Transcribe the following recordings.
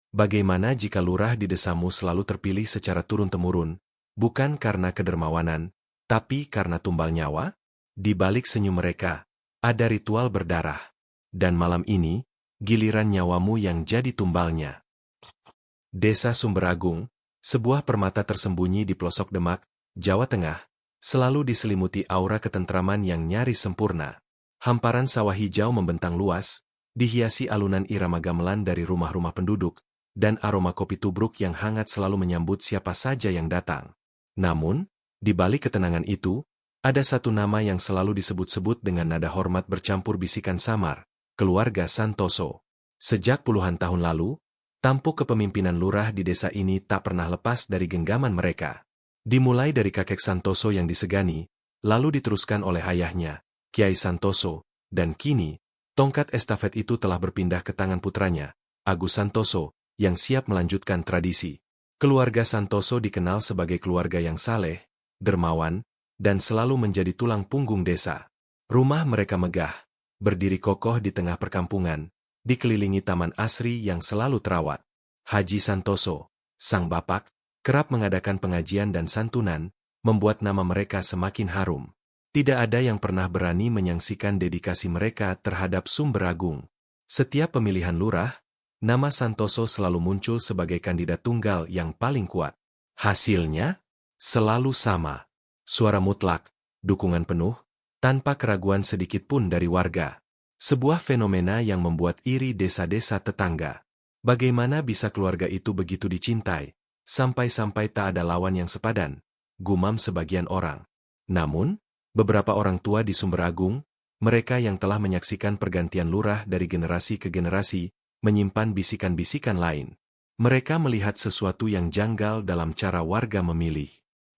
Bagaimana jika lurah di desamu selalu terpilih secara turun-temurun, bukan karena kedermawanan, tapi karena tumbal nyawa? Di balik senyum mereka, ada ritual berdarah. Dan malam ini, giliran nyawamu yang jadi tumbalnya. Desa Sumberagung, sebuah permata tersembunyi di pelosok Demak, Jawa Tengah, selalu diselimuti aura ketentraman yang nyaris sempurna. Hamparan sawah hijau membentang luas, dihiasi alunan irama gamelan dari rumah-rumah penduduk, dan aroma kopi tubruk yang hangat selalu menyambut siapa saja yang datang. Namun, di balik ketenangan itu, ada satu nama yang selalu disebut-sebut dengan nada hormat bercampur bisikan samar, keluarga Santoso. Sejak puluhan tahun lalu, tampuk kepemimpinan lurah di desa ini tak pernah lepas dari genggaman mereka. Dimulai dari kakek Santoso yang disegani, lalu diteruskan oleh ayahnya, Kiai Santoso, dan kini, tongkat estafet itu telah berpindah ke tangan putranya, Agus Santoso, yang siap melanjutkan tradisi. Keluarga Santoso dikenal sebagai keluarga yang saleh, dermawan, dan selalu menjadi tulang punggung desa. Rumah mereka megah, berdiri kokoh di tengah perkampungan, dikelilingi taman asri yang selalu terawat. Haji Santoso, sang bapak, kerap mengadakan pengajian dan santunan, membuat nama mereka semakin harum. Tidak ada yang pernah berani menyaksikan dedikasi mereka terhadap Sumberagung. Setiap pemilihan lurah, nama Santoso selalu muncul sebagai kandidat tunggal yang paling kuat. Hasilnya, selalu sama. Suara mutlak, dukungan penuh, tanpa keraguan sedikit pun dari warga. Sebuah fenomena yang membuat iri desa-desa tetangga. Bagaimana bisa keluarga itu begitu dicintai, sampai-sampai tak ada lawan yang sepadan, gumam sebagian orang. Namun, beberapa orang tua di Sumberagung, mereka yang telah menyaksikan pergantian lurah dari generasi ke generasi, menyimpan bisikan-bisikan lain. Mereka melihat sesuatu yang janggal dalam cara warga memilih.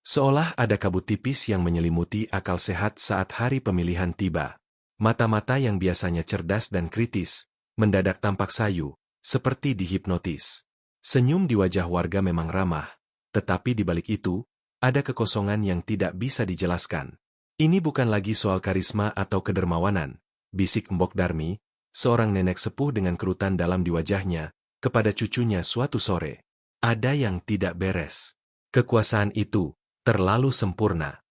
Seolah ada kabut tipis yang menyelimuti akal sehat saat hari pemilihan tiba. Mata-mata yang biasanya cerdas dan kritis, mendadak tampak sayu, seperti dihipnotis. Senyum di wajah warga memang ramah, tetapi di balik itu, ada kekosongan yang tidak bisa dijelaskan. Ini bukan lagi soal karisma atau kedermawanan, bisik Mbok Darmi, seorang nenek sepuh dengan kerutan dalam di wajahnya, kepada cucunya suatu sore. Ada yang tidak beres. Kekuasaan itu terlalu sempurna.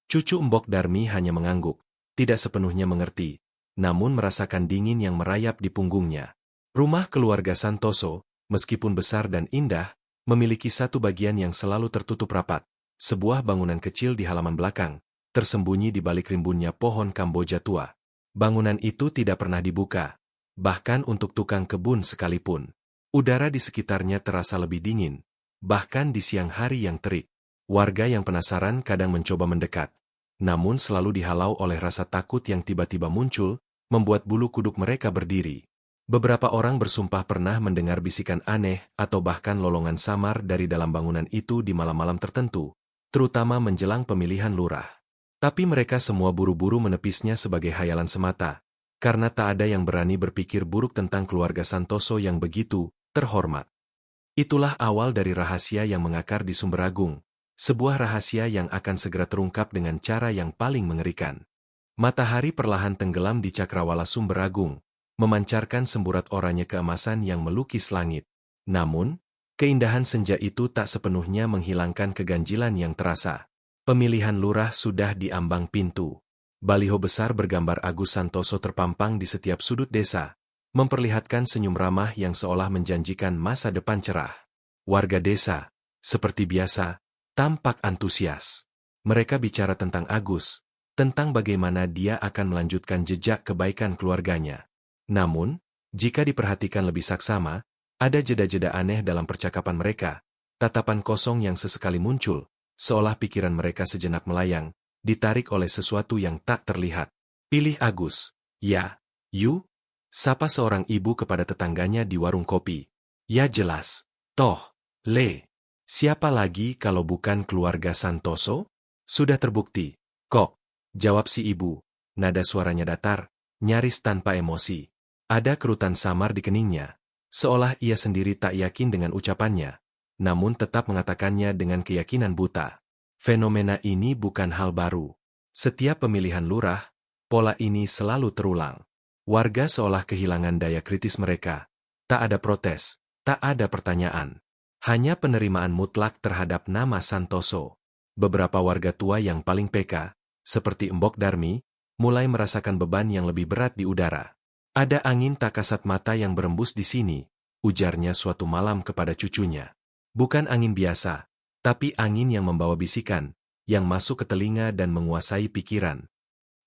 Cucu Mbok Darmi hanya mengangguk, tidak sepenuhnya mengerti, namun merasakan dingin yang merayap di punggungnya. Rumah keluarga Santoso, meskipun besar dan indah, memiliki satu bagian yang selalu tertutup rapat, sebuah bangunan kecil di halaman belakang, tersembunyi di balik rimbunnya pohon Kamboja tua. Bangunan itu tidak pernah dibuka, bahkan untuk tukang kebun sekalipun. Udara di sekitarnya terasa lebih dingin, bahkan di siang hari yang terik. Warga yang penasaran kadang mencoba mendekat, namun selalu dihalau oleh rasa takut yang tiba-tiba muncul, membuat bulu kuduk mereka berdiri. Beberapa orang bersumpah pernah mendengar bisikan aneh atau bahkan lolongan samar dari dalam bangunan itu di malam-malam tertentu, terutama menjelang pemilihan lurah. Tapi mereka semua buru-buru menepisnya sebagai hayalan semata, karena tak ada yang berani berpikir buruk tentang keluarga Santoso yang begitu terhormat. Itulah awal dari rahasia yang mengakar di Sumberagung, sebuah rahasia yang akan segera terungkap dengan cara yang paling mengerikan. Matahari perlahan tenggelam di cakrawala Sumberagung, memancarkan semburat oranye keemasan yang melukis langit. Namun, keindahan senja itu tak sepenuhnya menghilangkan keganjilan yang terasa. Pemilihan lurah sudah di ambang pintu. Baliho besar bergambar Agus Santoso terpampang di setiap sudut desa, memperlihatkan senyum ramah yang seolah menjanjikan masa depan cerah. Warga desa, seperti biasa, tampak antusias. Mereka bicara tentang Agus, tentang bagaimana dia akan melanjutkan jejak kebaikan keluarganya. Namun, jika diperhatikan lebih saksama, ada jeda-jeda aneh dalam percakapan mereka, tatapan kosong yang sesekali muncul, seolah pikiran mereka sejenak melayang, ditarik oleh sesuatu yang tak terlihat. Pilih Agus, ya, Yu, sapa seorang ibu kepada tetangganya di warung kopi. Ya jelas, toh, Le, siapa lagi kalau bukan keluarga Santoso? Sudah terbukti, kok, jawab si ibu, nada suaranya datar, nyaris tanpa emosi. Ada kerutan samar di keningnya, seolah ia sendiri tak yakin dengan ucapannya, namun tetap mengatakannya dengan keyakinan buta. Fenomena ini bukan hal baru. Setiap pemilihan lurah, pola ini selalu terulang. Warga seolah kehilangan daya kritis mereka. Tak ada protes, Tak ada pertanyaan. Hanya penerimaan mutlak terhadap nama Santoso. Beberapa warga tua yang paling peka, seperti Mbok Darmi, mulai merasakan beban yang lebih berat di udara. Ada angin tak kasat mata yang berembus di sini, ujarnya suatu malam kepada cucunya. Bukan angin biasa, tapi angin yang membawa bisikan, yang masuk ke telinga dan menguasai pikiran.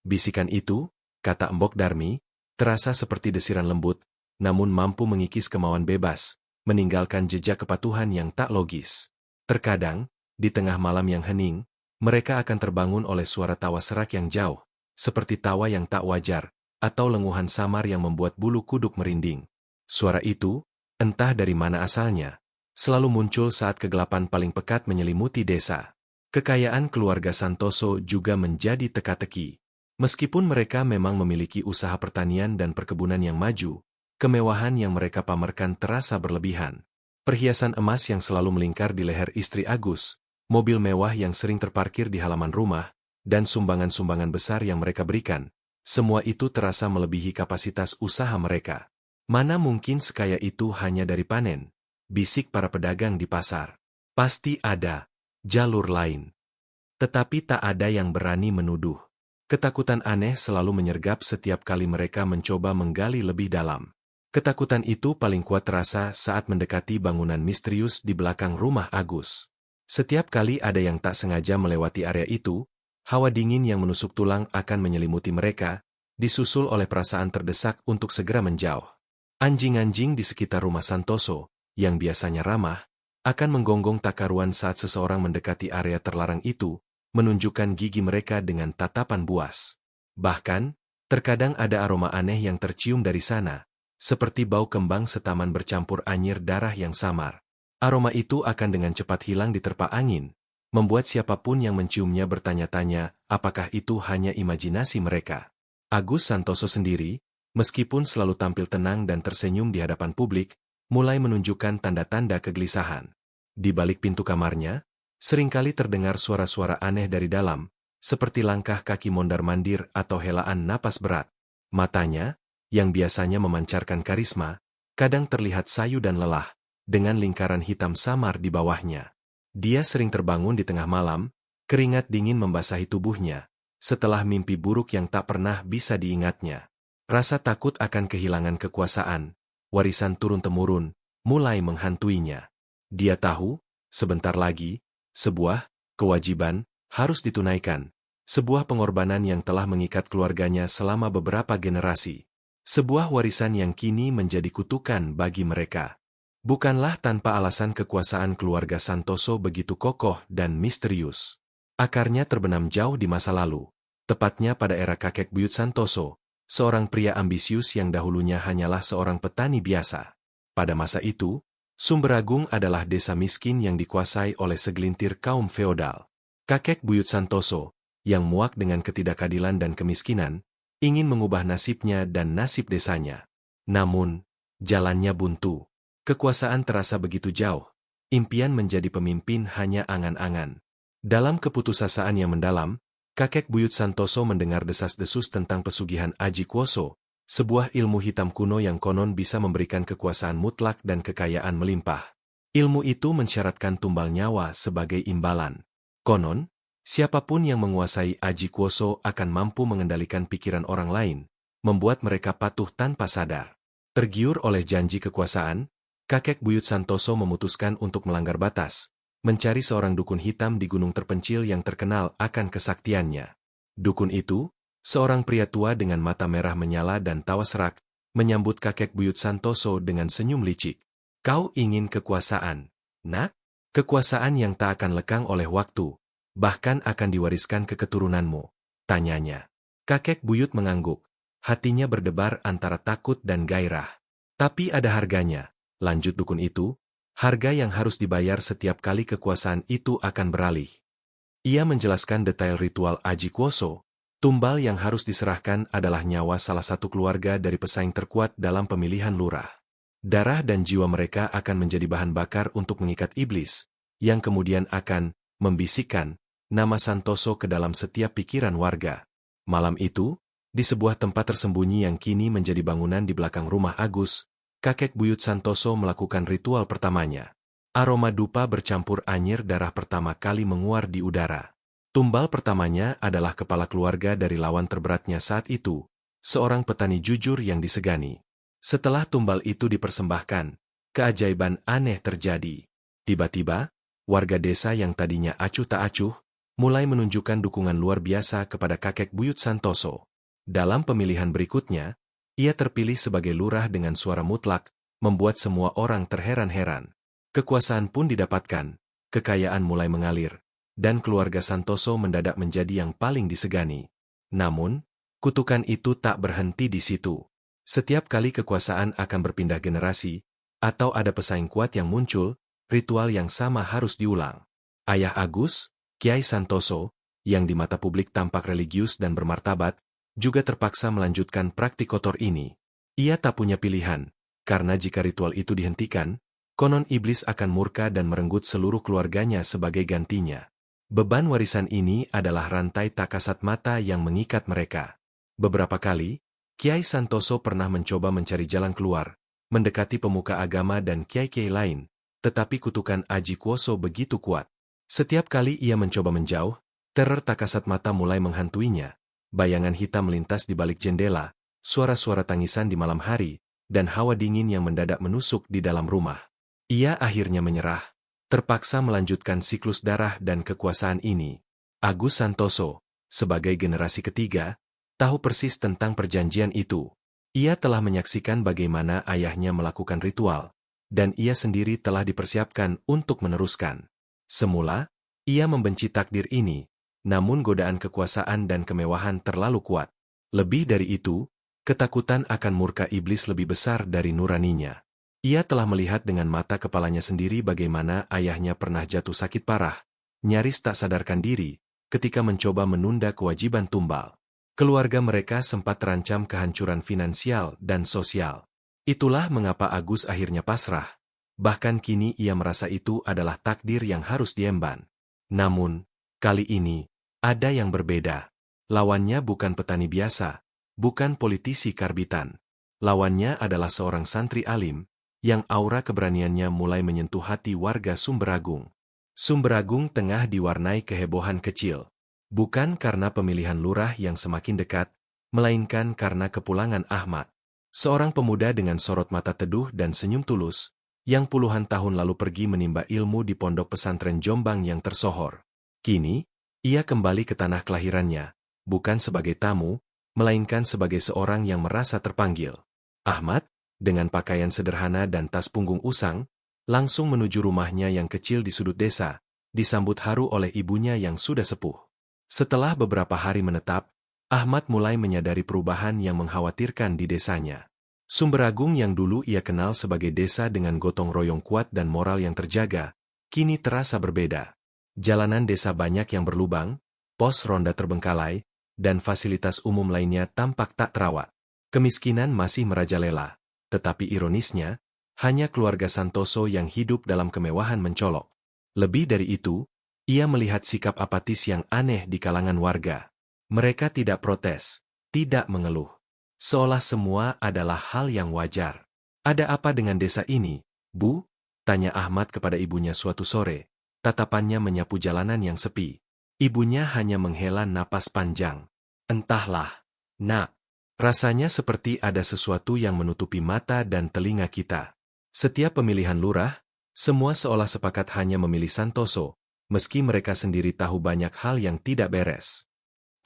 Bisikan itu, kata Mbok Darmi, terasa seperti desiran lembut, namun mampu mengikis kemauan bebas, meninggalkan jejak kepatuhan yang tak logis. Terkadang, di tengah malam yang hening, mereka akan terbangun oleh suara tawa serak yang jauh, seperti tawa yang tak wajar, atau lenguhan samar yang membuat bulu kuduk merinding. Suara itu, entah dari mana asalnya, selalu muncul saat kegelapan paling pekat menyelimuti desa. Kekayaan keluarga Santoso juga menjadi teka-teki. Meskipun mereka memang memiliki usaha pertanian dan perkebunan yang maju, kemewahan yang mereka pamerkan terasa berlebihan. Perhiasan emas yang selalu melingkar di leher istri Agus, mobil mewah yang sering terparkir di halaman rumah, dan sumbangan-sumbangan besar yang mereka berikan, semua itu terasa melebihi kapasitas usaha mereka. Mana mungkin sekaya itu hanya dari panen? Bisik para pedagang di pasar. Pasti ada jalur lain. Tetapi tak ada yang berani menuduh. Ketakutan aneh selalu menyergap setiap kali mereka mencoba menggali lebih dalam. Ketakutan itu paling kuat terasa saat mendekati bangunan misterius di belakang rumah Agus. Setiap kali ada yang tak sengaja melewati area itu, hawa dingin yang menusuk tulang akan menyelimuti mereka, disusul oleh perasaan terdesak untuk segera menjauh. Anjing-anjing di sekitar rumah Santoso, yang biasanya ramah, akan menggonggong tak karuan saat seseorang mendekati area terlarang itu, menunjukkan gigi mereka dengan tatapan buas. Bahkan, terkadang ada aroma aneh yang tercium dari sana, seperti bau kembang setaman bercampur anyir darah yang samar. Aroma itu akan dengan cepat hilang diterpa angin, membuat siapapun yang menciumnya bertanya-tanya, apakah itu hanya imajinasi mereka. Agus Santoso sendiri, meskipun selalu tampil tenang dan tersenyum di hadapan publik, mulai menunjukkan tanda-tanda kegelisahan. Di balik pintu kamarnya, seringkali terdengar suara-suara aneh dari dalam, seperti langkah kaki mondar-mandir atau helaan napas berat. Matanya, yang biasanya memancarkan karisma, kadang terlihat sayu dan lelah, dengan lingkaran hitam samar di bawahnya. Dia sering terbangun di tengah malam, keringat dingin membasahi tubuhnya, setelah mimpi buruk yang tak pernah bisa diingatnya. Rasa takut akan kehilangan kekuasaan, warisan turun-temurun, mulai menghantuinya. Dia tahu, sebentar lagi, sebuah kewajiban harus ditunaikan, sebuah pengorbanan yang telah mengikat keluarganya selama beberapa generasi. Sebuah warisan yang kini menjadi kutukan bagi mereka. Bukanlah tanpa alasan kekuasaan keluarga Santoso begitu kokoh dan misterius. Akarnya terbenam jauh di masa lalu, tepatnya pada era kakek buyut Santoso, seorang pria ambisius yang dahulunya hanyalah seorang petani biasa. Pada masa itu, Sumberagung adalah desa miskin yang dikuasai oleh segelintir kaum feodal. Kakek buyut Santoso, yang muak dengan ketidakadilan dan kemiskinan, ingin mengubah nasibnya dan nasib desanya. Namun, jalannya buntu. Kekuasaan terasa begitu jauh. Impian menjadi pemimpin hanya angan-angan. Dalam keputusasaan yang mendalam, kakek buyut Santoso mendengar desas-desus tentang pesugihan Aji Kuoso, sebuah ilmu hitam kuno yang konon bisa memberikan kekuasaan mutlak dan kekayaan melimpah. Ilmu itu mensyaratkan tumbal nyawa sebagai imbalan. Konon, siapapun yang menguasai Aji Kuoso akan mampu mengendalikan pikiran orang lain, membuat mereka patuh tanpa sadar. Tergiur oleh janji kekuasaan, kakek buyut Santoso memutuskan untuk melanggar batas, mencari seorang dukun hitam di gunung terpencil yang terkenal akan kesaktiannya. Dukun itu, seorang pria tua dengan mata merah menyala dan tawa serak, menyambut kakek buyut Santoso dengan senyum licik. Kau ingin kekuasaan, nak? Kekuasaan yang tak akan lekang oleh waktu, bahkan akan diwariskan ke keturunanmu, tanyanya. Kakek buyut mengangguk, hatinya berdebar antara takut dan gairah. Tapi ada harganya, lanjut dukun itu, harga yang harus dibayar setiap kali kekuasaan itu akan beralih. Ia menjelaskan detail ritual Aji Kuoso. Tumbal yang harus diserahkan adalah nyawa salah satu keluarga dari pesaing terkuat dalam pemilihan lurah. Darah dan jiwa mereka akan menjadi bahan bakar untuk mengikat iblis, yang kemudian akan membisikkan nama Santoso ke dalam setiap pikiran warga. Malam itu, di sebuah tempat tersembunyi yang kini menjadi bangunan di belakang rumah Agus, kakek buyut Santoso melakukan ritual pertamanya. Aroma dupa bercampur anyir darah pertama kali menguar di udara. Tumbal pertamanya adalah kepala keluarga dari lawan terberatnya saat itu, seorang petani jujur yang disegani. Setelah tumbal itu dipersembahkan, keajaiban aneh terjadi. Tiba-tiba, warga desa yang tadinya acuh tak acuh, mulai menunjukkan dukungan luar biasa kepada kakek buyut Santoso. Dalam pemilihan berikutnya, ia terpilih sebagai lurah dengan suara mutlak, membuat semua orang terheran-heran. Kekuasaan pun didapatkan, kekayaan mulai mengalir, dan keluarga Santoso mendadak menjadi yang paling disegani. Namun, kutukan itu tak berhenti di situ. Setiap kali kekuasaan akan berpindah generasi, atau ada pesaing kuat yang muncul, ritual yang sama harus diulang. Ayah Agus, Kiai Santoso, yang di mata publik tampak religius dan bermartabat, juga terpaksa melanjutkan praktik kotor ini. Ia tak punya pilihan, karena jika ritual itu dihentikan, konon iblis akan murka dan merenggut seluruh keluarganya sebagai gantinya. Beban warisan ini adalah rantai tak kasat mata yang mengikat mereka. Beberapa kali, Kiai Santoso pernah mencoba mencari jalan keluar, mendekati pemuka agama dan kiai-kiai lain, tetapi kutukan Aji Kuoso begitu kuat. Setiap kali ia mencoba menjauh, teror tak kasat mata mulai menghantuinya. Bayangan hitam melintas di balik jendela, suara-suara tangisan di malam hari, dan hawa dingin yang mendadak menusuk di dalam rumah. Ia akhirnya menyerah, terpaksa melanjutkan siklus darah dan kekuasaan ini. Agus Santoso, sebagai generasi ketiga, tahu persis tentang perjanjian itu. Ia telah menyaksikan bagaimana ayahnya melakukan ritual, dan ia sendiri telah dipersiapkan untuk meneruskan. Semula, ia membenci takdir ini, namun godaan kekuasaan dan kemewahan terlalu kuat. Lebih dari itu, ketakutan akan murka iblis lebih besar dari nuraninya. Ia telah melihat dengan mata kepalanya sendiri bagaimana ayahnya pernah jatuh sakit parah, nyaris tak sadarkan diri, ketika mencoba menunda kewajiban tumbal. Keluarga mereka sempat terancam kehancuran finansial dan sosial. Itulah mengapa Agus akhirnya pasrah. Bahkan kini ia merasa itu adalah takdir yang harus diemban. Namun, kali ini, ada yang berbeda. Lawannya bukan petani biasa, bukan politisi karbitan. Lawannya adalah seorang santri alim, yang aura keberaniannya mulai menyentuh hati warga Sumberagung. Sumberagung tengah diwarnai kehebohan kecil. Bukan karena pemilihan lurah yang semakin dekat, melainkan karena kepulangan Ahmad. Seorang pemuda dengan sorot mata teduh dan senyum tulus, yang puluhan tahun lalu pergi menimba ilmu di pondok pesantren Jombang yang tersohor. Kini, ia kembali ke tanah kelahirannya, bukan sebagai tamu, melainkan sebagai seorang yang merasa terpanggil. Ahmad, dengan pakaian sederhana dan tas punggung usang, langsung menuju rumahnya yang kecil di sudut desa, disambut haru oleh ibunya yang sudah sepuh. Setelah beberapa hari menetap, Ahmad mulai menyadari perubahan yang mengkhawatirkan di desanya. Sumberagung yang dulu ia kenal sebagai desa dengan gotong royong kuat dan moral yang terjaga, kini terasa berbeda. Jalanan desa banyak yang berlubang, pos ronda terbengkalai, dan fasilitas umum lainnya tampak tak terawat. Kemiskinan masih merajalela. Tetapi ironisnya, hanya keluarga Santoso yang hidup dalam kemewahan mencolok. Lebih dari itu, ia melihat sikap apatis yang aneh di kalangan warga. Mereka tidak protes, tidak mengeluh. Seolah semua adalah hal yang wajar. "Ada apa dengan desa ini, Bu?" tanya Ahmad kepada ibunya suatu sore. Tatapannya menyapu jalanan yang sepi. Ibunya hanya menghela napas panjang. "Entahlah, Nak. Rasanya seperti ada sesuatu yang menutupi mata dan telinga kita." Setiap pemilihan lurah, semua seolah sepakat hanya memilih Santoso, meski mereka sendiri tahu banyak hal yang tidak beres.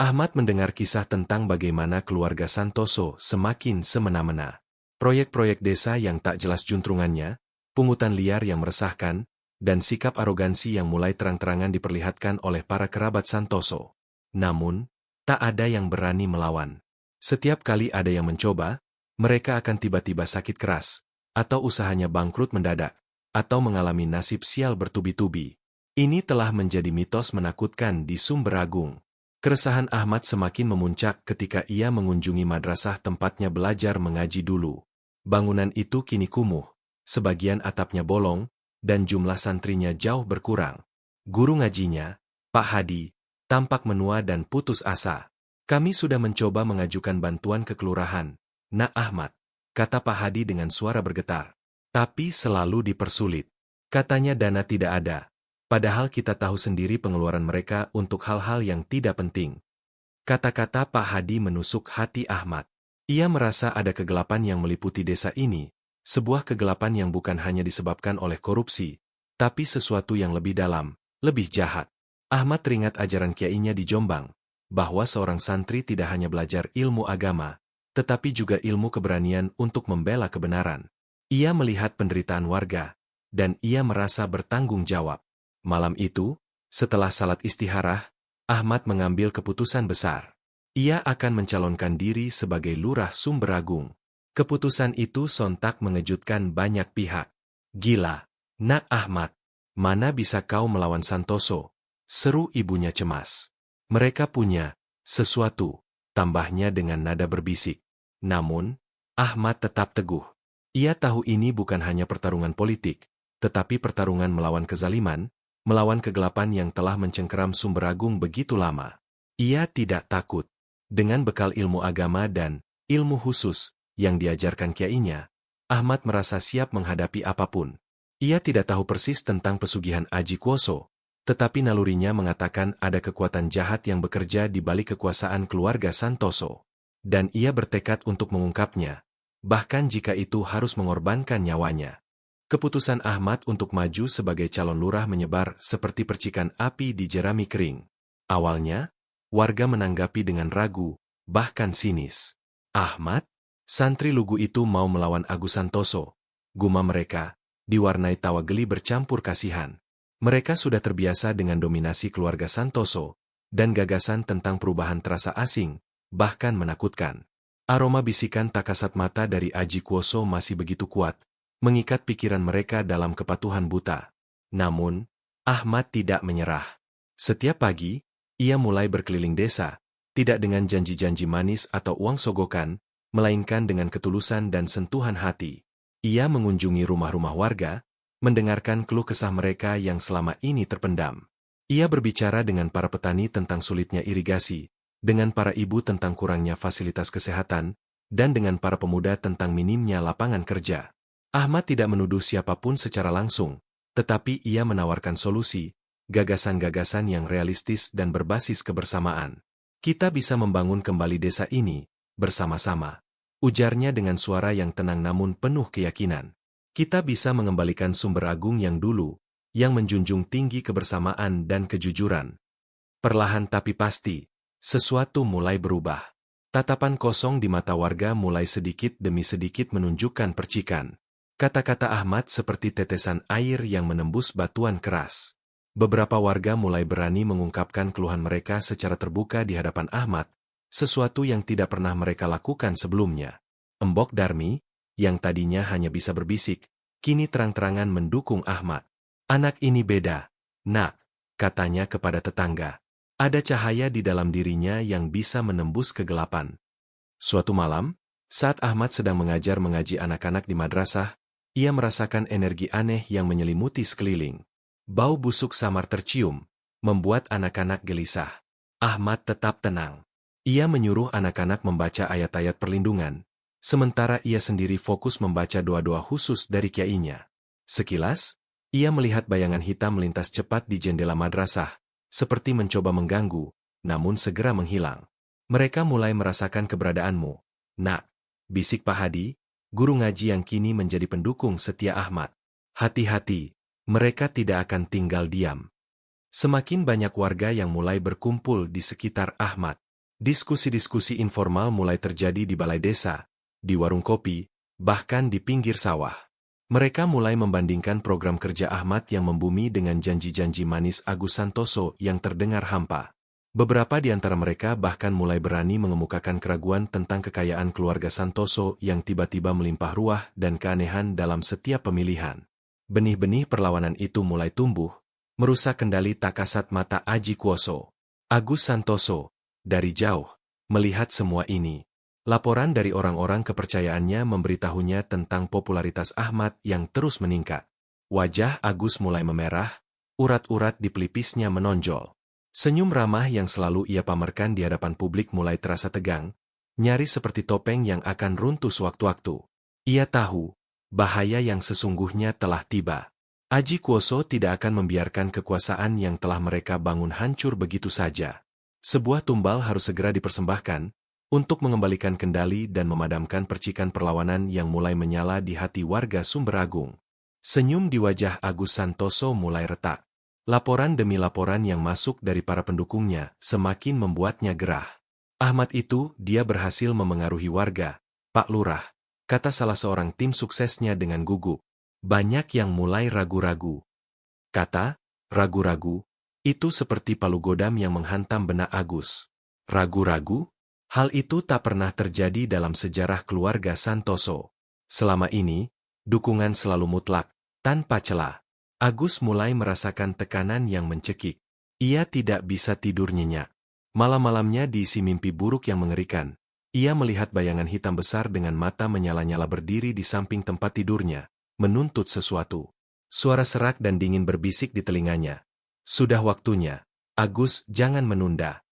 Ahmad mendengar kisah tentang bagaimana keluarga Santoso semakin semena-mena. Proyek-proyek desa yang tak jelas juntrungannya, pungutan liar yang meresahkan, dan sikap arogansi yang mulai terang-terangan diperlihatkan oleh para kerabat Santoso. Namun, tak ada yang berani melawan. Setiap kali ada yang mencoba, mereka akan tiba-tiba sakit keras, atau usahanya bangkrut mendadak, atau mengalami nasib sial bertubi-tubi. Ini telah menjadi mitos menakutkan di Sumberagung. Keresahan Ahmad semakin memuncak ketika ia mengunjungi madrasah tempatnya belajar mengaji dulu. Bangunan itu kini kumuh, sebagian atapnya bolong, dan jumlah santrinya jauh berkurang. Guru ngajinya, Pak Hadi, tampak menua dan putus asa. "Kami sudah mencoba mengajukan bantuan ke kelurahan, Nak Ahmad. kata Pak Hadi dengan suara bergetar. Tapi selalu dipersulit. Katanya dana tidak ada. Padahal kita tahu sendiri pengeluaran mereka untuk hal-hal yang tidak penting. Kata-kata Pak Hadi menusuk hati Ahmad. Ia merasa ada kegelapan yang meliputi desa ini, sebuah kegelapan yang bukan hanya disebabkan oleh korupsi, tapi sesuatu yang lebih dalam, lebih jahat. Ahmad teringat ajaran kiainya di Jombang, bahwa seorang santri tidak hanya belajar ilmu agama, tetapi juga ilmu keberanian untuk membela kebenaran. Ia melihat penderitaan warga, dan ia merasa bertanggung jawab. Malam itu, setelah salat istikharah, Ahmad mengambil keputusan besar. Ia akan mencalonkan diri sebagai lurah Sumberagung. Keputusan itu sontak mengejutkan banyak pihak. Gila, nak Ahmad, mana bisa kau melawan Santoso? Seru ibunya cemas. Mereka punya sesuatu, tambahnya dengan nada berbisik. Namun, Ahmad tetap teguh. Ia tahu ini bukan hanya pertarungan politik, tetapi pertarungan melawan kezaliman, melawan kegelapan yang telah mencengkeram Sumberagung begitu lama. Ia tidak takut. Dengan bekal ilmu agama dan ilmu khusus yang diajarkan kiainya, Ahmad merasa siap menghadapi apapun. Ia tidak tahu persis tentang pesugihan Aji Kuoso, tetapi nalurinya mengatakan ada kekuatan jahat yang bekerja di balik kekuasaan keluarga Santoso. Dan ia bertekad untuk mengungkapnya, bahkan jika itu harus mengorbankan nyawanya. Keputusan Ahmad untuk maju sebagai calon lurah menyebar seperti percikan api di jerami kering. Awalnya, warga menanggapi dengan ragu, bahkan sinis. Ahmad, santri lugu itu mau melawan Agus Santoso. Gumam mereka, diwarnai tawa geli bercampur kasihan. Mereka sudah terbiasa dengan dominasi keluarga Santoso, dan gagasan tentang perubahan terasa asing, bahkan menakutkan. Aroma bisikan tak kasat mata dari Aji Kuoso masih begitu kuat, mengikat pikiran mereka dalam kepatuhan buta. Namun, Ahmad tidak menyerah. Setiap pagi, ia mulai berkeliling desa, tidak dengan janji-janji manis atau uang sogokan, melainkan dengan ketulusan dan sentuhan hati. Ia mengunjungi rumah-rumah warga, mendengarkan keluh kesah mereka yang selama ini terpendam. Ia berbicara dengan para petani tentang sulitnya irigasi, dengan para ibu tentang kurangnya fasilitas kesehatan, dan dengan para pemuda tentang minimnya lapangan kerja. Ahmad tidak menuduh siapapun secara langsung, tetapi ia menawarkan solusi, gagasan-gagasan yang realistis dan berbasis kebersamaan. Kita bisa membangun kembali desa ini, bersama-sama. Ujarnya dengan suara yang tenang namun penuh keyakinan. Kita bisa mengembalikan Sumberagung yang dulu, yang menjunjung tinggi kebersamaan dan kejujuran. Perlahan tapi pasti, sesuatu mulai berubah. Tatapan kosong di mata warga mulai sedikit demi sedikit menunjukkan percikan. Kata-kata Ahmad seperti tetesan air yang menembus batuan keras. Beberapa warga mulai berani mengungkapkan keluhan mereka secara terbuka di hadapan Ahmad, sesuatu yang tidak pernah mereka lakukan sebelumnya. Embok Darmi, yang tadinya hanya bisa berbisik, kini terang-terangan mendukung Ahmad. Anak ini beda, nak, katanya kepada tetangga. Ada cahaya di dalam dirinya yang bisa menembus kegelapan. Suatu malam, saat Ahmad sedang mengaji anak-anak di madrasah, ia merasakan energi aneh yang menyelimuti sekeliling. Bau busuk samar tercium, membuat anak-anak gelisah. Ahmad tetap tenang. Ia menyuruh anak-anak membaca ayat-ayat perlindungan, sementara ia sendiri fokus membaca doa-doa khusus dari kiainya. Sekilas, ia melihat bayangan hitam melintas cepat di jendela madrasah, seperti mencoba mengganggu, namun segera menghilang. Mereka mulai merasakan keberadaanmu. Nak, bisik Pak Hadi, guru ngaji yang kini menjadi pendukung setia Ahmad. Hati-hati. Mereka tidak akan tinggal diam. Semakin banyak warga yang mulai berkumpul di sekitar Ahmad. Diskusi-diskusi informal mulai terjadi di balai desa, di warung kopi, bahkan di pinggir sawah. Mereka mulai membandingkan program kerja Ahmad yang membumi dengan janji-janji manis Agus Santoso yang terdengar hampa. Beberapa di antara mereka bahkan mulai berani mengemukakan keraguan tentang kekayaan keluarga Santoso yang tiba-tiba melimpah ruah dan keanehan dalam setiap pemilihan. Benih-benih perlawanan itu mulai tumbuh, merusak kendali tak kasat mata Aji Kuoso. Agus Santoso, dari jauh, melihat semua ini. Laporan dari orang-orang kepercayaannya memberitahunya tentang popularitas Ahmad yang terus meningkat. Wajah Agus mulai memerah, urat-urat di pelipisnya menonjol. Senyum ramah yang selalu ia pamerkan di hadapan publik mulai terasa tegang, nyaris seperti topeng yang akan runtuh sewaktu-waktu. Ia tahu, bahaya yang sesungguhnya telah tiba. Aji Kuoso tidak akan membiarkan kekuasaan yang telah mereka bangun hancur begitu saja. Sebuah tumbal harus segera dipersembahkan, untuk mengembalikan kendali dan memadamkan percikan perlawanan yang mulai menyala di hati warga Sumberagung. Senyum di wajah Agus Santoso mulai retak. Laporan demi laporan yang masuk dari para pendukungnya semakin membuatnya gerah. Ahmad itu, dia berhasil memengaruhi warga, Pak Lurah, kata salah seorang tim suksesnya dengan gugup. Banyak yang mulai ragu-ragu. Kata, ragu-ragu, itu seperti palu godam yang menghantam benak Agus. Ragu-ragu? Hal itu tak pernah terjadi dalam sejarah keluarga Santoso. Selama ini, dukungan selalu mutlak, tanpa celah. Agus mulai merasakan tekanan yang mencekik. Ia tidak bisa tidur nyenyak. Malam-malamnya diisi mimpi buruk yang mengerikan. Ia melihat bayangan hitam besar dengan mata menyala-nyala berdiri di samping tempat tidurnya, menuntut sesuatu. Suara serak dan dingin berbisik di telinganya. Sudah waktunya, Agus, jangan menunda.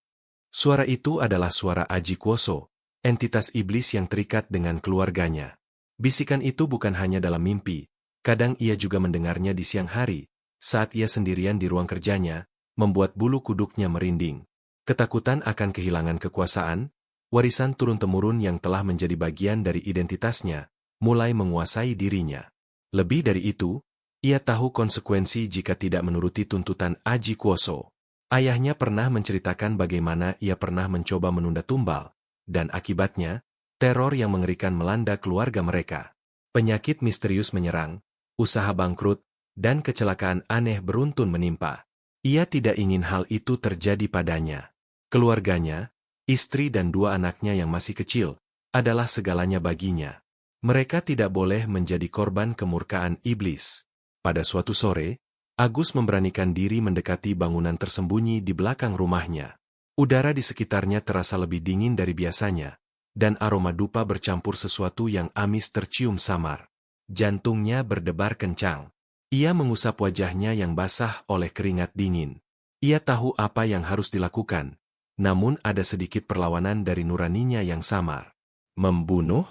Suara itu adalah suara Aji Kuoso, entitas iblis yang terikat dengan keluarganya. Bisikan itu bukan hanya dalam mimpi, kadang ia juga mendengarnya di siang hari, saat ia sendirian di ruang kerjanya, membuat bulu kuduknya merinding. Ketakutan akan kehilangan kekuasaan, warisan turun-temurun yang telah menjadi bagian dari identitasnya, mulai menguasai dirinya. Lebih dari itu, ia tahu konsekuensi jika tidak menuruti tuntutan Aji Kuoso. Ayahnya pernah menceritakan bagaimana ia pernah mencoba menunda tumbal, dan akibatnya, teror yang mengerikan melanda keluarga mereka. Penyakit misterius menyerang, usaha bangkrut, dan kecelakaan aneh beruntun menimpa. Ia tidak ingin hal itu terjadi padanya. Keluarganya, istri dan dua anaknya yang masih kecil, adalah segalanya baginya. Mereka tidak boleh menjadi korban kemurkaan iblis. Pada suatu sore, Agus memberanikan diri mendekati bangunan tersembunyi di belakang rumahnya. Udara di sekitarnya terasa lebih dingin dari biasanya, dan aroma dupa bercampur sesuatu yang amis tercium samar. Jantungnya berdebar kencang. Ia mengusap wajahnya yang basah oleh keringat dingin. Ia tahu apa yang harus dilakukan, namun ada sedikit perlawanan dari nuraninya yang samar. Membunuh?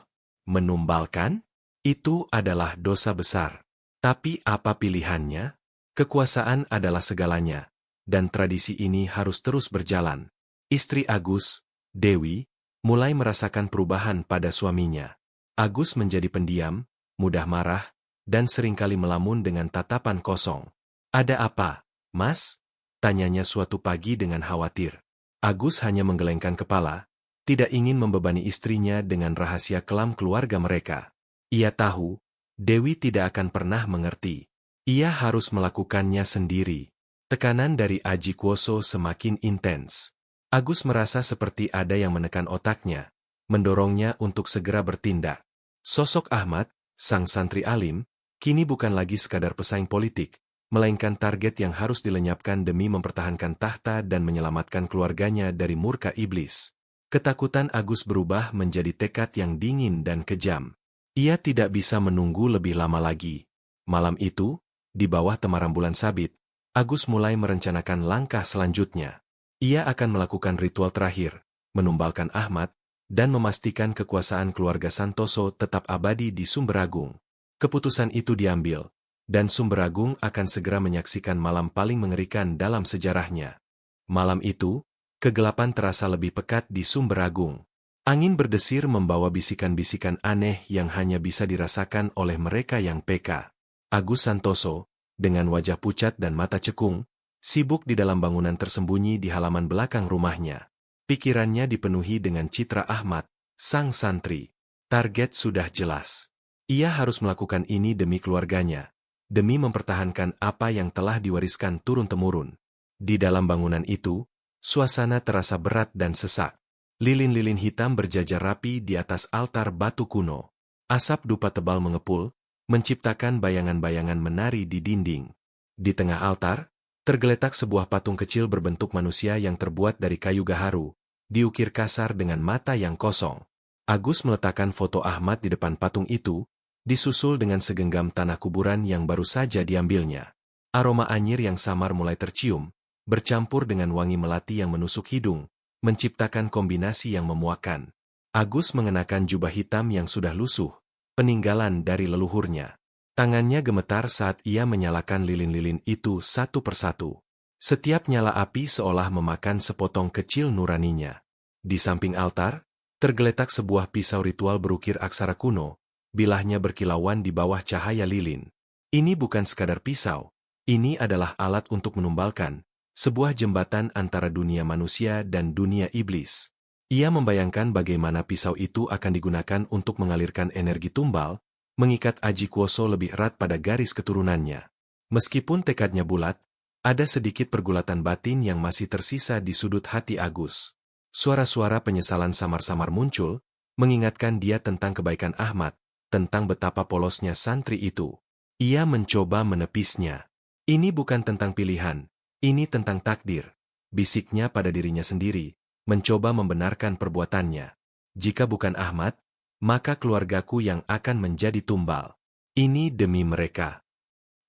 Menumbalkan? Itu adalah dosa besar. Tapi apa pilihannya? Kekuasaan adalah segalanya, dan tradisi ini harus terus berjalan. Istri Agus, Dewi, mulai merasakan perubahan pada suaminya. Agus menjadi pendiam, mudah marah, dan seringkali melamun dengan tatapan kosong. Ada apa, Mas? Tanyanya suatu pagi dengan khawatir. Agus hanya menggelengkan kepala, tidak ingin membebani istrinya dengan rahasia kelam keluarga mereka. Ia tahu, Dewi tidak akan pernah mengerti. Ia harus melakukannya sendiri. Tekanan dari Aji Kuoso semakin intens. Agus merasa seperti ada yang menekan otaknya, mendorongnya untuk segera bertindak. Sosok Ahmad, sang santri alim, kini bukan lagi sekadar pesaing politik, melainkan target yang harus dilenyapkan demi mempertahankan tahta dan menyelamatkan keluarganya dari murka iblis. Ketakutan Agus berubah menjadi tekad yang dingin dan kejam. Ia tidak bisa menunggu lebih lama lagi. Malam itu, di bawah temaram bulan sabit, Agus mulai merencanakan langkah selanjutnya. Ia akan melakukan ritual terakhir, menumbalkan Ahmad, dan memastikan kekuasaan keluarga Santoso tetap abadi di Sumberagung. Keputusan itu diambil, dan Sumberagung akan segera menyaksikan malam paling mengerikan dalam sejarahnya. Malam itu, kegelapan terasa lebih pekat di Sumberagung. Angin berdesir membawa bisikan-bisikan aneh yang hanya bisa dirasakan oleh mereka yang peka. Agus Santoso, dengan wajah pucat dan mata cekung, sibuk di dalam bangunan tersembunyi di halaman belakang rumahnya. Pikirannya dipenuhi dengan citra Ahmad, sang santri. Target sudah jelas. Ia harus melakukan ini demi keluarganya, demi mempertahankan apa yang telah diwariskan turun-temurun. Di dalam bangunan itu, suasana terasa berat dan sesak. Lilin-lilin hitam berjajar rapi di atas altar batu kuno. Asap dupa tebal mengepul, menciptakan bayangan-bayangan menari di dinding. Di tengah altar, tergeletak sebuah patung kecil berbentuk manusia yang terbuat dari kayu gaharu, diukir kasar dengan mata yang kosong. Agus meletakkan foto Ahmad di depan patung itu, disusul dengan segenggam tanah kuburan yang baru saja diambilnya. Aroma anyir yang samar mulai tercium, bercampur dengan wangi melati yang menusuk hidung, menciptakan kombinasi yang memuakkan. Agus mengenakan jubah hitam yang sudah lusuh, peninggalan dari leluhurnya. Tangannya gemetar saat ia menyalakan lilin-lilin itu satu persatu. Setiap nyala api seolah memakan sepotong kecil nuraninya. Di samping altar, tergeletak sebuah pisau ritual berukir aksara kuno, bilahnya berkilauan di bawah cahaya lilin. Ini bukan sekadar pisau, ini adalah alat untuk menumbalkan, sebuah jembatan antara dunia manusia dan dunia iblis. Ia membayangkan bagaimana pisau itu akan digunakan untuk mengalirkan energi tumbal, mengikat Aji Kuoso lebih erat pada garis keturunannya. Meskipun tekadnya bulat, ada sedikit pergulatan batin yang masih tersisa di sudut hati Agus. Suara-suara penyesalan samar-samar muncul, mengingatkan dia tentang kebaikan Ahmad, tentang betapa polosnya santri itu. Ia mencoba menepisnya. Ini bukan tentang pilihan, ini tentang takdir. Bisiknya pada dirinya sendiri, mencoba membenarkan perbuatannya. Jika bukan Ahmad, maka keluargaku yang akan menjadi tumbal. Ini demi mereka.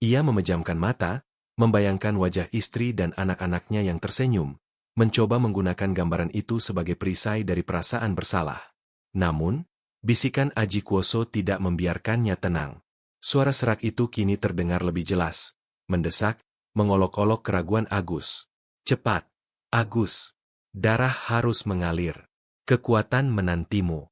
Ia memejamkan mata, membayangkan wajah istri dan anak-anaknya yang tersenyum, mencoba menggunakan gambaran itu sebagai perisai dari perasaan bersalah. Namun, bisikan Aji Kuoso tidak membiarkannya tenang. Suara serak itu kini terdengar lebih jelas, mendesak, mengolok-olok keraguan Agus. Cepat, Agus. Darah harus mengalir. Kekuatan menantimu.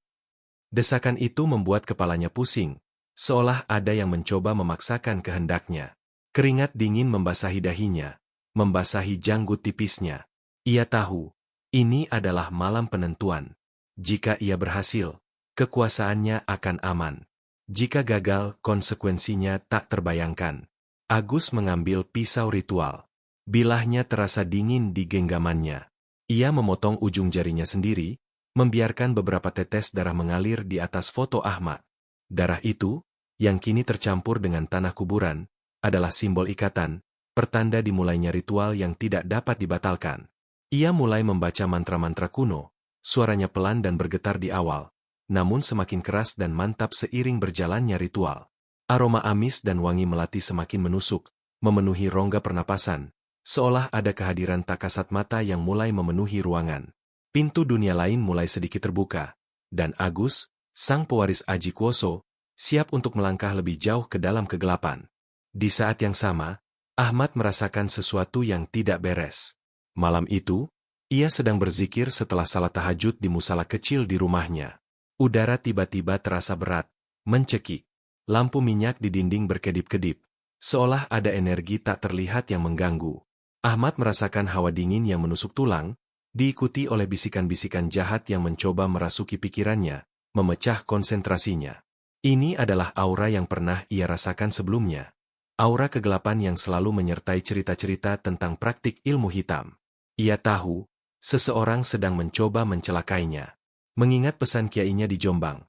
Desakan itu membuat kepalanya pusing, seolah ada yang mencoba memaksakan kehendaknya. Keringat dingin membasahi dahinya, membasahi janggut tipisnya. Ia tahu, ini adalah malam penentuan. Jika ia berhasil, kekuasaannya akan aman. Jika gagal, konsekuensinya tak terbayangkan. Agus mengambil pisau ritual. Bilahnya terasa dingin di genggamannya. Ia memotong ujung jarinya sendiri, membiarkan beberapa tetes darah mengalir di atas foto Ahmad. Darah itu, yang kini tercampur dengan tanah kuburan, adalah simbol ikatan, pertanda dimulainya ritual yang tidak dapat dibatalkan. Ia mulai membaca mantra-mantra kuno, suaranya pelan dan bergetar di awal, namun semakin keras dan mantap seiring berjalannya ritual. Aroma amis dan wangi melati semakin menusuk, memenuhi rongga pernapasan, seolah ada kehadiran tak kasat mata yang mulai memenuhi ruangan. Pintu dunia lain mulai sedikit terbuka, dan Agus, sang pewaris Aji Kuoso, siap untuk melangkah lebih jauh ke dalam kegelapan. Di saat yang sama, Ahmad merasakan sesuatu yang tidak beres. Malam itu, ia sedang berzikir setelah salat tahajud di musala kecil di rumahnya. Udara tiba-tiba terasa berat, mencekik. Lampu minyak di dinding berkedip-kedip, seolah ada energi tak terlihat yang mengganggu. Ahmad merasakan hawa dingin yang menusuk tulang, diikuti oleh bisikan-bisikan jahat yang mencoba merasuki pikirannya, memecah konsentrasinya. Ini adalah aura yang pernah ia rasakan sebelumnya. Aura kegelapan yang selalu menyertai cerita-cerita tentang praktik ilmu hitam. Ia tahu, seseorang sedang mencoba mencelakainya. Mengingat pesan kiainya di Jombang.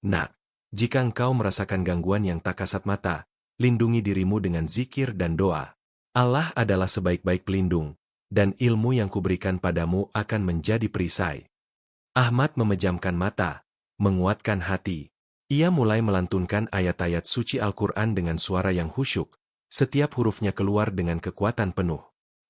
Nak, jika engkau merasakan gangguan yang tak kasat mata, lindungi dirimu dengan zikir dan doa. Allah adalah sebaik-baik pelindung, dan ilmu yang kuberikan padamu akan menjadi perisai. Ahmad memejamkan mata, menguatkan hati. Ia mulai melantunkan ayat-ayat suci Al-Quran dengan suara yang khusyuk, setiap hurufnya keluar dengan kekuatan penuh.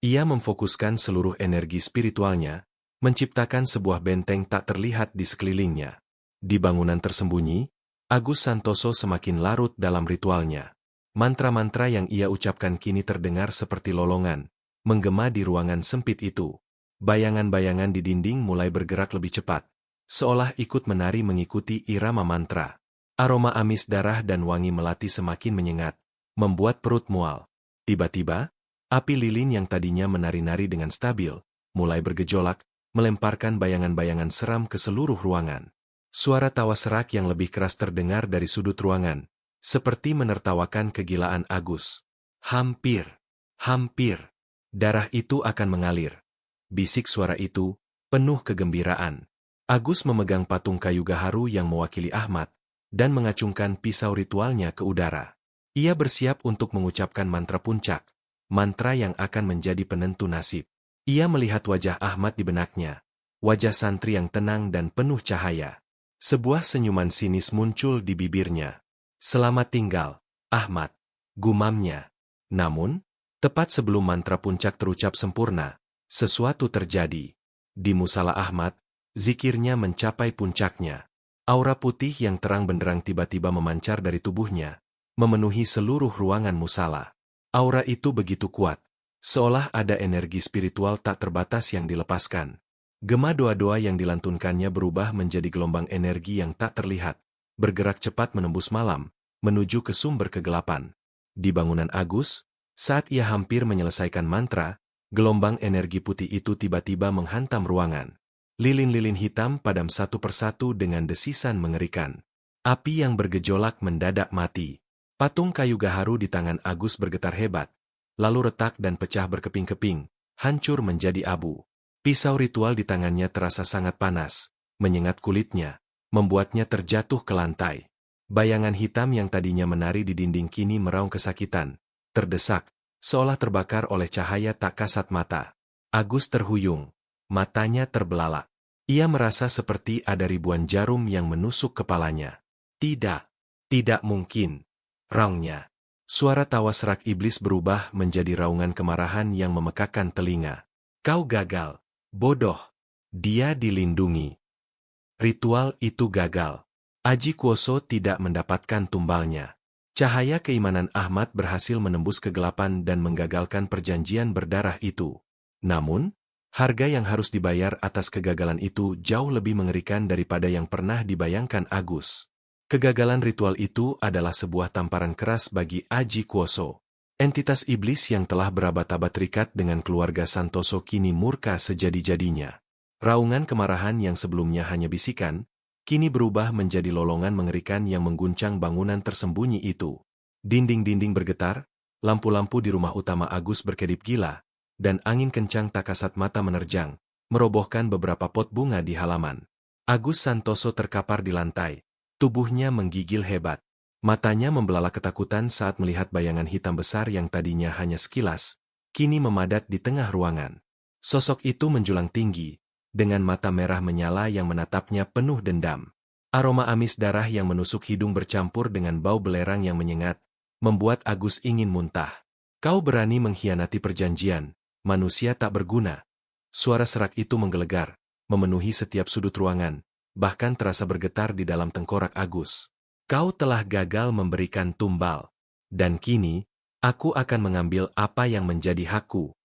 Ia memfokuskan seluruh energi spiritualnya, menciptakan sebuah benteng tak terlihat di sekelilingnya. Di bangunan tersembunyi, Agus Santoso semakin larut dalam ritualnya. Mantra-mantra yang ia ucapkan kini terdengar seperti lolongan, menggema di ruangan sempit itu. Bayangan-bayangan di dinding mulai bergerak lebih cepat, seolah ikut menari mengikuti irama mantra. Aroma amis darah dan wangi melati semakin menyengat, membuat perut mual. Tiba-tiba, api lilin yang tadinya menari-nari dengan stabil, mulai bergejolak, melemparkan bayangan-bayangan seram ke seluruh ruangan. Suara tawa serak yang lebih keras terdengar dari sudut ruangan, seperti menertawakan kegilaan Agus. Hampir, hampir. Darah itu akan mengalir. Bisik suara itu, penuh kegembiraan. Agus memegang patung kayu gaharu yang mewakili Ahmad, dan mengacungkan pisau ritualnya ke udara. Ia bersiap untuk mengucapkan mantra puncak, mantra yang akan menjadi penentu nasib. Ia melihat wajah Ahmad di benaknya, wajah santri yang tenang dan penuh cahaya. Sebuah senyuman sinis muncul di bibirnya. Selamat tinggal, Ahmad, gumamnya. Namun, tepat sebelum mantra puncak terucap sempurna, sesuatu terjadi. Di musala Ahmad, zikirnya mencapai puncaknya. Aura putih yang terang benderang tiba-tiba memancar dari tubuhnya, memenuhi seluruh ruangan musala. Aura itu begitu kuat, seolah ada energi spiritual tak terbatas yang dilepaskan. Gema doa-doa yang dilantunkannya berubah menjadi gelombang energi yang tak terlihat, bergerak cepat menembus malam, menuju ke sumber kegelapan. Di bangunan Agus, saat ia hampir menyelesaikan mantra, gelombang energi putih itu tiba-tiba menghantam ruangan. Lilin-lilin hitam padam satu persatu dengan desisan mengerikan. Api yang bergejolak mendadak mati. Patung kayu gaharu di tangan Agus bergetar hebat, lalu retak dan pecah berkeping-keping, hancur menjadi abu. Pisau ritual di tangannya terasa sangat panas, menyengat kulitnya, membuatnya terjatuh ke lantai. Bayangan hitam yang tadinya menari di dinding kini meraung kesakitan, terdesak, seolah terbakar oleh cahaya tak kasat mata. Agus terhuyung, matanya terbelalak. Ia merasa seperti ada ribuan jarum yang menusuk kepalanya. Tidak, tidak mungkin. Raungnya. Suara tawa serak iblis berubah menjadi raungan kemarahan yang memekakan telinga. Kau gagal, bodoh. Dia dilindungi. Ritual itu gagal. Aji Kuoso tidak mendapatkan tumbalnya. Cahaya keimanan Ahmad berhasil menembus kegelapan dan menggagalkan perjanjian berdarah itu. Namun, harga yang harus dibayar atas kegagalan itu jauh lebih mengerikan daripada yang pernah dibayangkan Agus. Kegagalan ritual itu adalah sebuah tamparan keras bagi Aji Kuoso. Entitas iblis yang telah berabad-abad terikat dengan keluarga Santoso kini murka sejadi-jadinya. Raungan kemarahan yang sebelumnya hanya bisikan, kini berubah menjadi lolongan mengerikan yang mengguncang bangunan tersembunyi itu. Dinding-dinding bergetar, lampu-lampu di rumah utama Agus berkedip gila, dan angin kencang tak kasat mata menerjang, merobohkan beberapa pot bunga di halaman. Agus Santoso terkapar di lantai, tubuhnya menggigil hebat. Matanya membelalak ketakutan saat melihat bayangan hitam besar yang tadinya hanya sekilas, kini memadat di tengah ruangan. Sosok itu menjulang tinggi, dengan mata merah menyala yang menatapnya penuh dendam. Aroma amis darah yang menusuk hidung bercampur dengan bau belerang yang menyengat, membuat Agus ingin muntah. Kau berani mengkhianati perjanjian, manusia tak berguna. Suara serak itu menggelegar, memenuhi setiap sudut ruangan, bahkan terasa bergetar di dalam tengkorak Agus. Kau telah gagal memberikan tumbal, dan kini, aku akan mengambil apa yang menjadi hakku.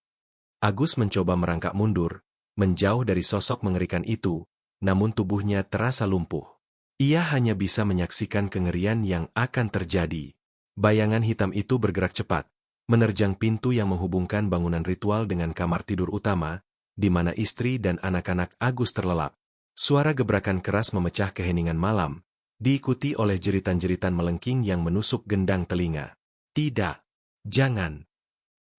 Agus mencoba merangkak mundur, menjauh dari sosok mengerikan itu, namun tubuhnya terasa lumpuh. Ia hanya bisa menyaksikan kengerian yang akan terjadi. Bayangan hitam itu bergerak cepat, menerjang pintu yang menghubungkan bangunan ritual dengan kamar tidur utama, di mana istri dan anak-anak Agus terlelap. Suara gebrakan keras memecah keheningan malam, diikuti oleh jeritan-jeritan melengking yang menusuk gendang telinga. Tidak, jangan.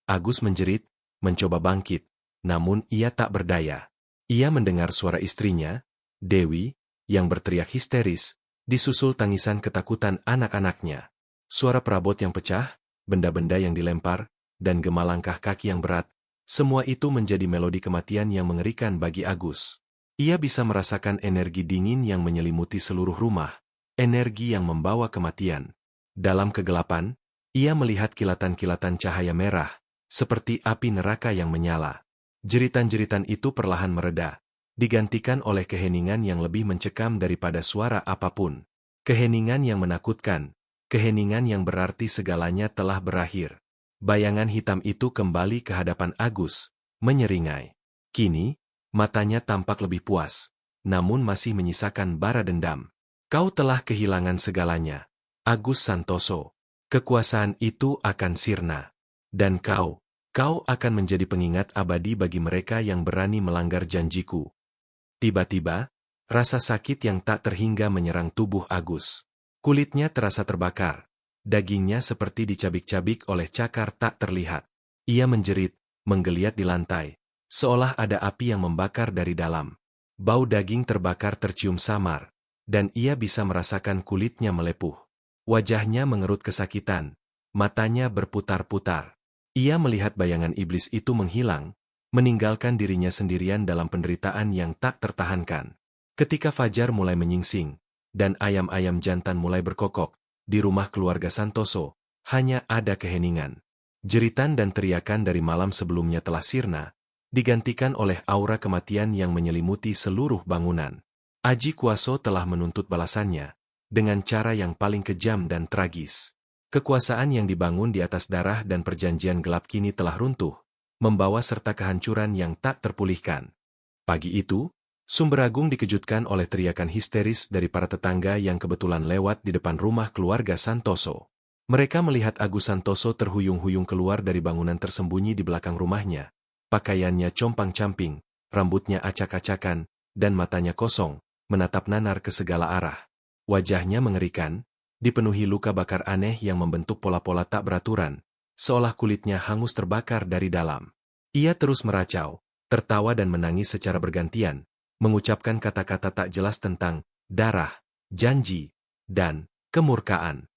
Agus menjerit, mencoba bangkit, namun ia tak berdaya. Ia mendengar suara istrinya, Dewi, yang berteriak histeris, disusul tangisan ketakutan anak-anaknya. Suara perabot yang pecah, benda-benda yang dilempar, dan gema langkah kaki yang berat, semua itu menjadi melodi kematian yang mengerikan bagi Agus. Ia bisa merasakan energi dingin yang menyelimuti seluruh rumah, energi yang membawa kematian. Dalam kegelapan, ia melihat kilatan-kilatan cahaya merah, seperti api neraka yang menyala. Jeritan-jeritan itu perlahan mereda, digantikan oleh keheningan yang lebih mencekam daripada suara apapun. Keheningan yang menakutkan. Keheningan yang berarti segalanya telah berakhir. Bayangan hitam itu kembali ke hadapan Agus, menyeringai. Kini, matanya tampak lebih puas, namun masih menyisakan bara dendam. Kau telah kehilangan segalanya, Agus Santoso. Kekuasaan itu akan sirna. Dan kau akan menjadi pengingat abadi bagi mereka yang berani melanggar janjiku. Tiba-tiba, rasa sakit yang tak terhingga menyerang tubuh Agus. Kulitnya terasa terbakar, dagingnya seperti dicabik-cabik oleh cakar tak terlihat. Ia menjerit, menggeliat di lantai, seolah ada api yang membakar dari dalam. Bau daging terbakar tercium samar, dan ia bisa merasakan kulitnya melepuh. Wajahnya mengerut kesakitan, matanya berputar-putar. Ia melihat bayangan iblis itu menghilang, meninggalkan dirinya sendirian dalam penderitaan yang tak tertahankan. Ketika fajar mulai menyingsing, dan ayam-ayam jantan mulai berkokok, di rumah keluarga Santoso, hanya ada keheningan. Jeritan dan teriakan dari malam sebelumnya telah sirna, digantikan oleh aura kematian yang menyelimuti seluruh bangunan. Aji Kuoso telah menuntut balasannya, dengan cara yang paling kejam dan tragis. Kekuasaan yang dibangun di atas darah dan perjanjian gelap kini telah runtuh, membawa serta kehancuran yang tak terpulihkan. Pagi itu, Sumber Agung dikejutkan oleh teriakan histeris dari para tetangga yang kebetulan lewat di depan rumah keluarga Santoso. Mereka melihat Agus Santoso terhuyung-huyung keluar dari bangunan tersembunyi di belakang rumahnya. Pakaiannya compang-camping, rambutnya acak-acakan, dan matanya kosong, menatap nanar ke segala arah. Wajahnya mengerikan, dipenuhi luka bakar aneh yang membentuk pola-pola tak beraturan, seolah kulitnya hangus terbakar dari dalam. Ia terus meracau, tertawa dan menangis secara bergantian, mengucapkan kata-kata tak jelas tentang darah, janji, dan kemurkaan.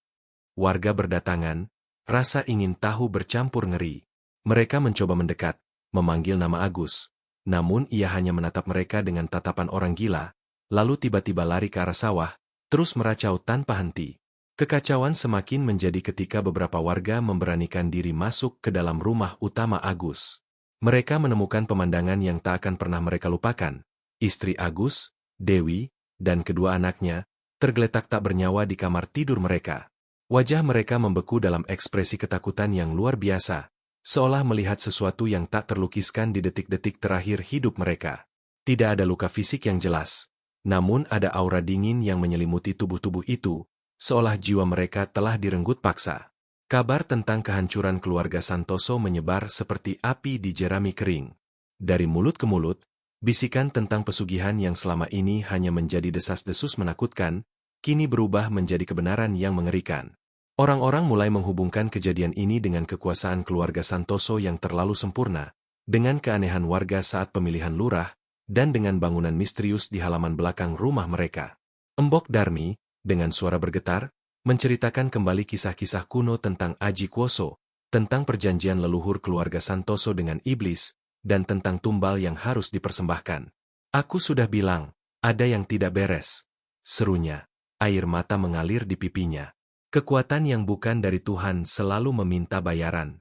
Warga berdatangan, rasa ingin tahu bercampur ngeri. Mereka mencoba mendekat, memanggil nama Agus. Namun ia hanya menatap mereka dengan tatapan orang gila, lalu tiba-tiba lari ke arah sawah, terus meracau tanpa henti. Kekacauan semakin menjadi ketika beberapa warga memberanikan diri masuk ke dalam rumah utama Agus. Mereka menemukan pemandangan yang tak akan pernah mereka lupakan. Istri Agus, Dewi, dan kedua anaknya, tergeletak tak bernyawa di kamar tidur mereka. Wajah mereka membeku dalam ekspresi ketakutan yang luar biasa, seolah melihat sesuatu yang tak terlukiskan di detik-detik terakhir hidup mereka. Tidak ada luka fisik yang jelas, namun ada aura dingin yang menyelimuti tubuh-tubuh itu, seolah jiwa mereka telah direnggut paksa. Kabar tentang kehancuran keluarga Santoso menyebar seperti api di jerami kering. Dari mulut ke mulut, bisikan tentang pesugihan yang selama ini hanya menjadi desas-desus menakutkan, kini berubah menjadi kebenaran yang mengerikan. Orang-orang mulai menghubungkan kejadian ini dengan kekuasaan keluarga Santoso yang terlalu sempurna, dengan keanehan warga saat pemilihan lurah, dan dengan bangunan misterius di halaman belakang rumah mereka. Embok Darmi, dengan suara bergetar, menceritakan kembali kisah-kisah kuno tentang Aji Kuoso, tentang perjanjian leluhur keluarga Santoso dengan iblis, dan tentang tumbal yang harus dipersembahkan. Aku sudah bilang, ada yang tidak beres. Serunya, air mata mengalir di pipinya. Kekuatan yang bukan dari Tuhan selalu meminta bayaran.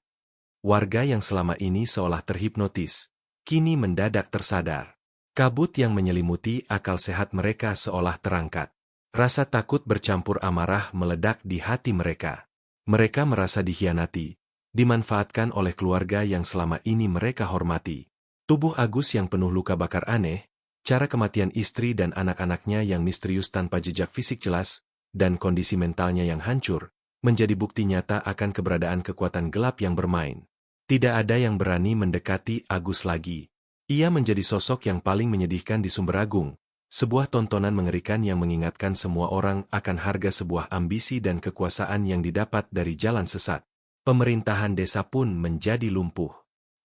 Warga yang selama ini seolah terhipnotis, kini mendadak tersadar. Kabut yang menyelimuti akal sehat mereka seolah terangkat. Rasa takut bercampur amarah meledak di hati mereka. Mereka merasa dikhianati, dimanfaatkan oleh keluarga yang selama ini mereka hormati. Tubuh Agus yang penuh luka bakar aneh, cara kematian istri dan anak-anaknya yang misterius tanpa jejak fisik jelas, dan kondisi mentalnya yang hancur, menjadi bukti nyata akan keberadaan kekuatan gelap yang bermain. Tidak ada yang berani mendekati Agus lagi. Ia menjadi sosok yang paling menyedihkan di Sumber Agung, sebuah tontonan mengerikan yang mengingatkan semua orang akan harga sebuah ambisi dan kekuasaan yang didapat dari jalan sesat. Pemerintahan desa pun menjadi lumpuh.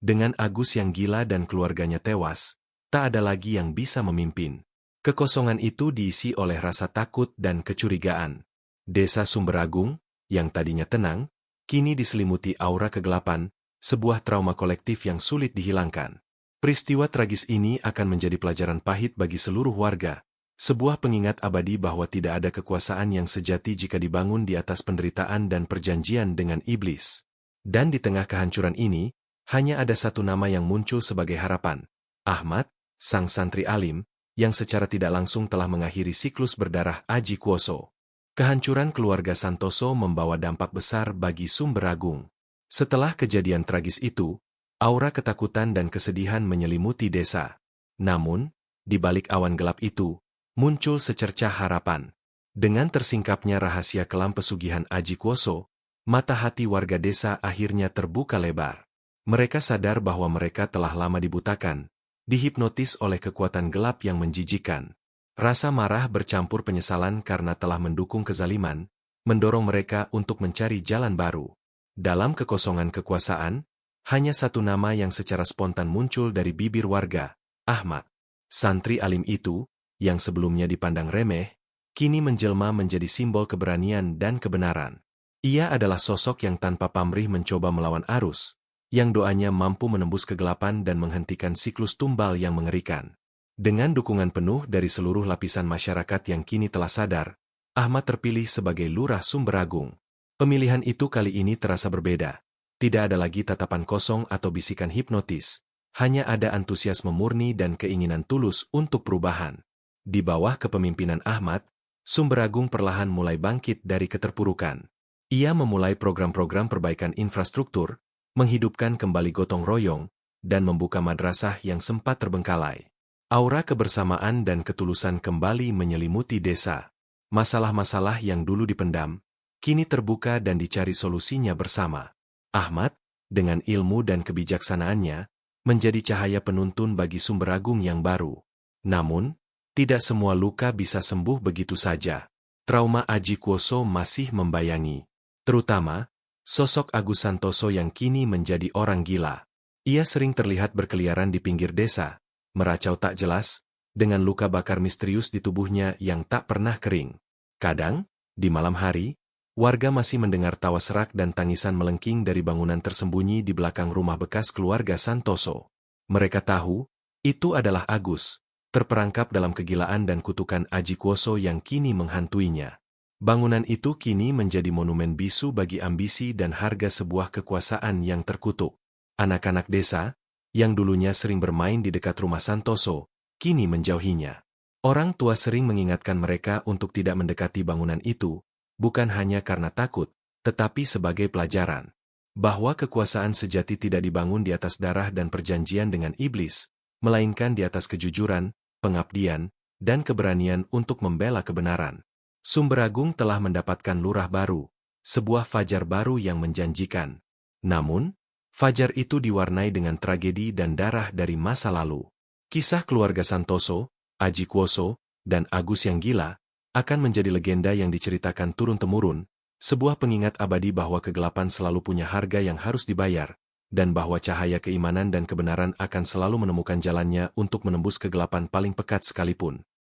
Dengan Agus yang gila dan keluarganya tewas, tak ada lagi yang bisa memimpin. Kekosongan itu diisi oleh rasa takut dan kecurigaan. Desa Sumber Agung, yang tadinya tenang, kini diselimuti aura kegelapan, sebuah trauma kolektif yang sulit dihilangkan. Peristiwa tragis ini akan menjadi pelajaran pahit bagi seluruh warga, sebuah pengingat abadi bahwa tidak ada kekuasaan yang sejati jika dibangun di atas penderitaan dan perjanjian dengan iblis. Dan di tengah kehancuran ini, hanya ada satu nama yang muncul sebagai harapan. Ahmad, sang santri alim, yang secara tidak langsung telah mengakhiri siklus berdarah Aji Kuoso. Kehancuran keluarga Santoso membawa dampak besar bagi Sumber Agung. Setelah kejadian tragis itu, aura ketakutan dan kesedihan menyelimuti desa. Namun, di balik awan gelap itu, muncul secercah harapan. Dengan tersingkapnya rahasia kelam pesugihan Aji Kuoso, mata hati warga desa akhirnya terbuka lebar. Mereka sadar bahwa mereka telah lama dibutakan, dihipnotis oleh kekuatan gelap yang menjijikan. Rasa marah bercampur penyesalan karena telah mendukung kezaliman, mendorong mereka untuk mencari jalan baru. Dalam kekosongan kekuasaan, hanya satu nama yang secara spontan muncul dari bibir warga, Ahmad. Santri alim itu, yang sebelumnya dipandang remeh, kini menjelma menjadi simbol keberanian dan kebenaran. Ia adalah sosok yang tanpa pamrih mencoba melawan arus, yang doanya mampu menembus kegelapan dan menghentikan siklus tumbal yang mengerikan. Dengan dukungan penuh dari seluruh lapisan masyarakat yang kini telah sadar, Ahmad terpilih sebagai Lurah Sumber Agung. Pemilihan itu kali ini terasa berbeda. Tidak ada lagi tatapan kosong atau bisikan hipnotis, hanya ada antusiasme murni dan keinginan tulus untuk perubahan. Di bawah kepemimpinan Ahmad, Sumber Agung perlahan mulai bangkit dari keterpurukan. Ia memulai program-program perbaikan infrastruktur, menghidupkan kembali gotong royong, dan membuka madrasah yang sempat terbengkalai. Aura kebersamaan dan ketulusan kembali menyelimuti desa. Masalah-masalah yang dulu dipendam, kini terbuka dan dicari solusinya bersama. Ahmad, dengan ilmu dan kebijaksanaannya, menjadi cahaya penuntun bagi Sumber Agung yang baru. Namun, tidak semua luka bisa sembuh begitu saja. Trauma Aji Kuoso masih membayangi. Terutama, sosok Agus Santoso yang kini menjadi orang gila. Ia sering terlihat berkeliaran di pinggir desa, meracau tak jelas, dengan luka bakar misterius di tubuhnya yang tak pernah kering. Kadang, di malam hari, warga masih mendengar tawa serak dan tangisan melengking dari bangunan tersembunyi di belakang rumah bekas keluarga Santoso. Mereka tahu, itu adalah Agus, terperangkap dalam kegilaan dan kutukan Aji Kuoso yang kini menghantuinya. Bangunan itu kini menjadi monumen bisu bagi ambisi dan harga sebuah kekuasaan yang terkutuk. Anak-anak desa, yang dulunya sering bermain di dekat rumah Santoso, kini menjauhinya. Orang tua sering mengingatkan mereka untuk tidak mendekati bangunan itu, bukan hanya karena takut, tetapi sebagai pelajaran. Bahwa kekuasaan sejati tidak dibangun di atas darah dan perjanjian dengan iblis, melainkan di atas kejujuran, pengabdian, dan keberanian untuk membela kebenaran. Sumber Agung telah mendapatkan lurah baru, sebuah fajar baru yang menjanjikan. Namun, fajar itu diwarnai dengan tragedi dan darah dari masa lalu. Kisah keluarga Santoso, Aji Kuoso, dan Agus yang gila, akan menjadi legenda yang diceritakan turun-temurun, sebuah pengingat abadi bahwa kegelapan selalu punya harga yang harus dibayar, dan bahwa cahaya keimanan dan kebenaran akan selalu menemukan jalannya untuk menembus kegelapan paling pekat sekalipun.